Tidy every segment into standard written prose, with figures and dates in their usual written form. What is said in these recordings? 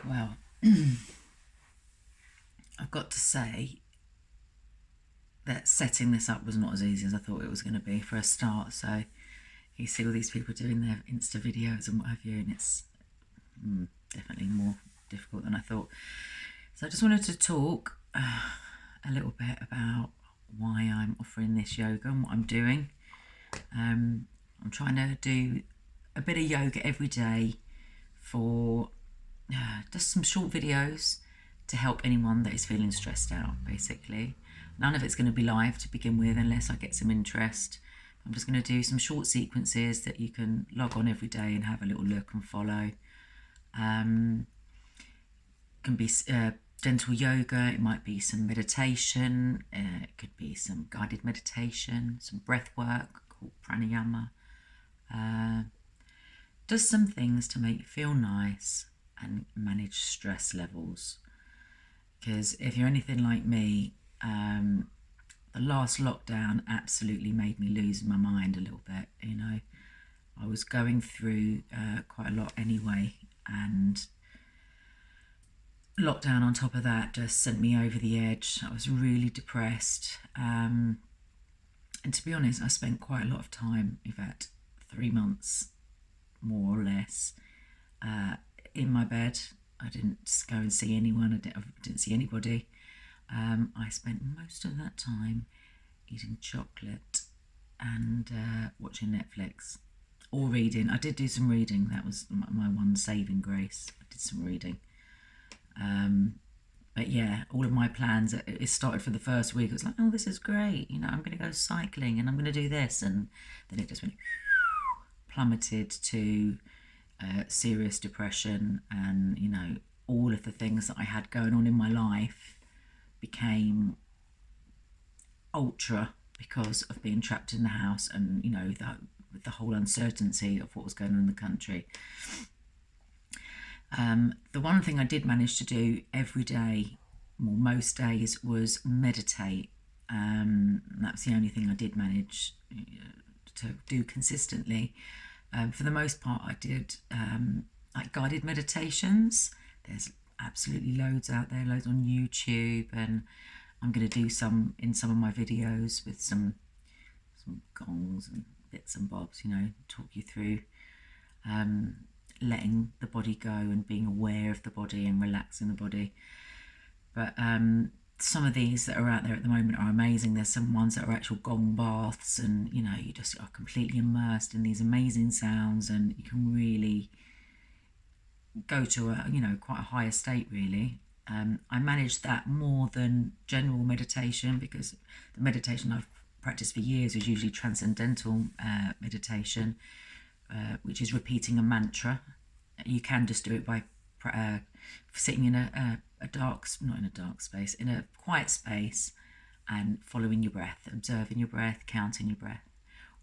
Well, I've got to say that setting this up was not as easy as I thought it was going to be for a start. So you see all these people doing their Insta videos and what have you, and it's definitely more difficult than I thought. So I just wanted to talk a little bit about why I'm offering this yoga and what I'm doing. I'm trying to do a bit of yoga every day for just some short videos to help anyone that is feeling stressed out, basically. None of it's going to be live to begin with unless I get some interest. I'm just going to do some short sequences that you can log on every day and have a little look and follow. Can be gentle yoga, it might be some meditation, it could be some guided meditation, some breath work called pranayama. Does some things to make you feel nice and manage stress levels. Because if you're anything like me, the last lockdown absolutely made me lose my mind a little bit. You know, I was going through quite a lot anyway, and lockdown on top of that just sent me over the edge. I was really depressed, and to be honest, I spent quite a lot of time, in fact 3 months more or less, in my bed. I didn't go and see anyone. I didn't see anybody. I spent most of that time eating chocolate and watching Netflix or reading. I did do some reading. That was my one saving grace. I did some reading. But yeah, all of my plans, it started for the first week. It was like, oh, this is great. You know, I'm going to go cycling and I'm going to do this. And then it just went plummeted to serious depression, and you know, all of the things that I had going on in my life became ultra because of being trapped in the house, and you know, the whole uncertainty of what was going on in the country. The one thing I did manage to do every day, or most days, was meditate. That's the only thing I did manage to do consistently. For the most part, I did like guided meditations. There's absolutely loads out there, loads on YouTube, and I'm going to do some in some of my videos with some gongs and bits and bobs, you know, talk you through letting the body go and being aware of the body and relaxing the body. But some of these that are out there at the moment are amazing. There's some ones that are actual gong baths, and you know, you just are completely immersed in these amazing sounds, and you can really go to a, you know, quite a higher state really. I managed that more than general meditation, because the meditation I've practiced for years is usually transcendental meditation, which is repeating a mantra. You can just do it by sitting in a dark, not in a dark space, in a quiet space, and following your breath, observing your breath, counting your breath.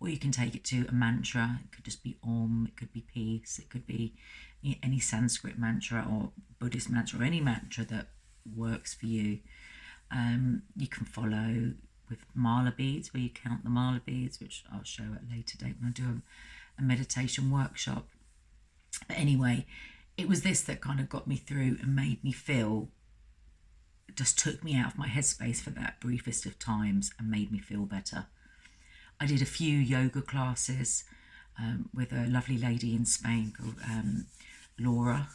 Or you can take it to a mantra. It could just be Om, it could be peace, it could be any Sanskrit mantra or Buddhist mantra, or any mantra that works for you. You can follow with mala beads, where you count the mala beads, which I'll show at a later date when I do a meditation workshop. But anyway, it was this that kind of got me through and made me feel, just took me out of my headspace for that briefest of times and made me feel better. I did a few yoga classes with a lovely lady in Spain called Laura,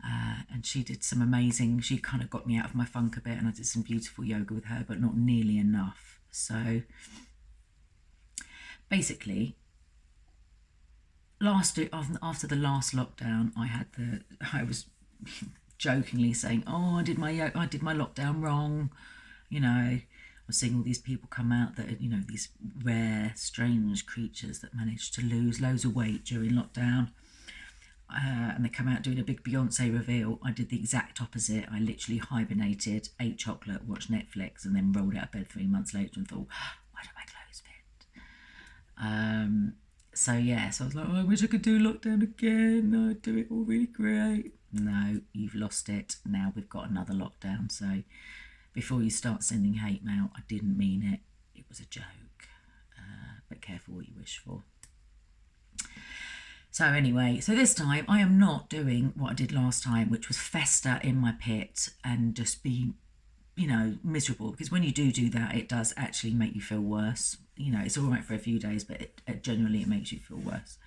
and she did some amazing, she kind of got me out of my funk a bit, and I did some beautiful yoga with her, but not nearly enough. So basically, after the last lockdown, I was jokingly saying, oh, I did my lockdown wrong, you know. I was seeing all these people come out that, you know, these rare, strange creatures that managed to lose loads of weight during lockdown. And they come out doing a big Beyonce reveal. I did the exact opposite. I literally hibernated, ate chocolate, watched Netflix, and then rolled out of bed 3 months later and thought, why do my clothes fit? So yeah, so I was like, oh, I wish I could do lockdown again. I'd do it all really great. No, you've lost it. Now we've got another lockdown. So before you start sending hate mail, I didn't mean it. It was a joke. But careful what you wish for. So anyway, so this time I am not doing what I did last time, which was fester in my pit and just be, you know, miserable. Because when you do that, it does actually make you feel worse. You know, it's all right for a few days, but generally it makes you feel worse.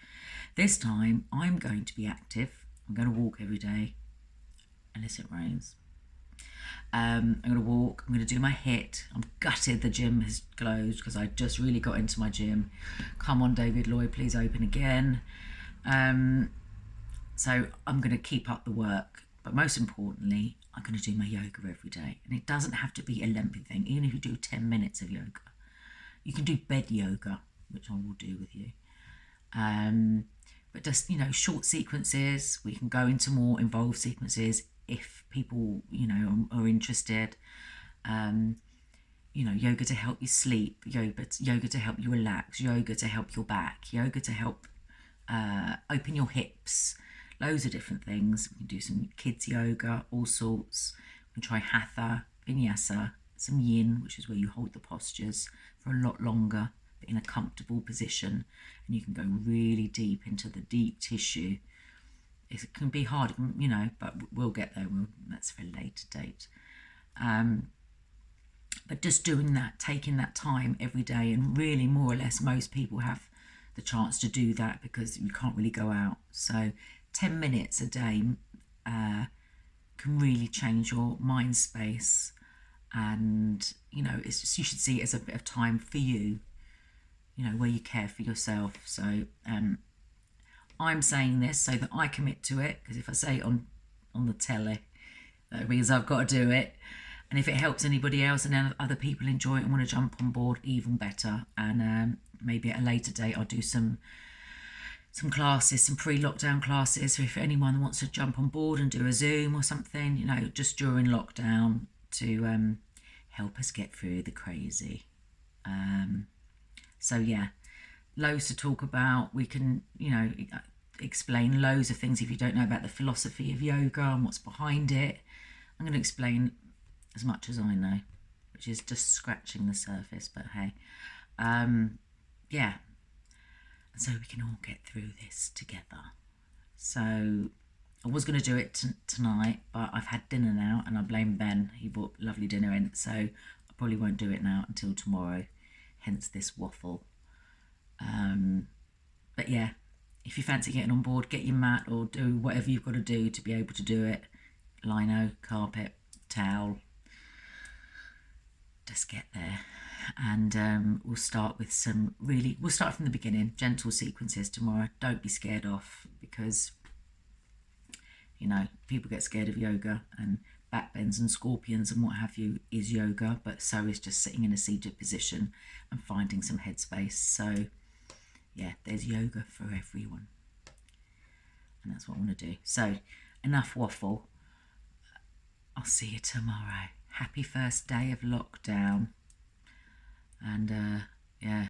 This time I'm going to be active. I'm going to walk every day, unless it rains. I'm going to walk, I'm going to do my HIIT. I'm gutted the gym has closed because I just really got into my gym. Come on, David Lloyd, please open again. So I'm going to keep up the work, but most importantly, I'm going to do my yoga every day. And it doesn't have to be a lengthy thing. Even if you do 10 minutes of yoga, you can do bed yoga, which I will do with you. But just, you know, short sequences. We can go into more involved sequences if people, you know, are interested. You know, yoga to help you sleep, yoga to help you relax, yoga to help your back, yoga to help open your hips, loads of different things. We can do some kids yoga, all sorts. We can try hatha, vinyasa, some yin, which is where you hold the postures for a lot longer, but in a comfortable position, and you can go really deep into the deep tissue. It can be hard, you know, but we'll get there. That's for a later date. But just doing that, taking that time every day, and really more or less most people have the chance to do that because you can't really go out. So 10 minutes a day can really change your mind space, and, you know, it's just, you should see it as a bit of time for you, you know, where you care for yourself. So I'm saying this so that I commit to it, because if I say it on the telly, that means I've got to do it. And if it helps anybody else and other people enjoy it and want to jump on board, even better. And maybe at a later date I'll do some classes, some pre-lockdown classes. So if anyone wants to jump on board and do a Zoom or something, you know, just during lockdown to help us get through the crazy. So yeah, loads to talk about. We can, you know, explain loads of things if you don't know about the philosophy of yoga and what's behind it. I'm going to explain as much as I know, which is just scratching the surface, but hey, yeah. And so we can all get through this together. So I was going to do it tonight, but I've had dinner now, and I blame Ben. He brought lovely dinner in, so I probably won't do it now until tomorrow, hence this waffle. But yeah, if you fancy getting on board, get your mat or do whatever you've got to do to be able to do it. Lino, carpet, towel. Just get there. And we'll start with we'll start from the beginning, gentle sequences tomorrow. Don't be scared off, because, you know, people get scared of yoga, and back bends and scorpions and what have you is yoga, but so is just sitting in a seated position and finding some headspace. So yeah, there's yoga for everyone, and that's what I want to do. So enough waffle. I'll see you tomorrow. Happy first day of lockdown. And yeah,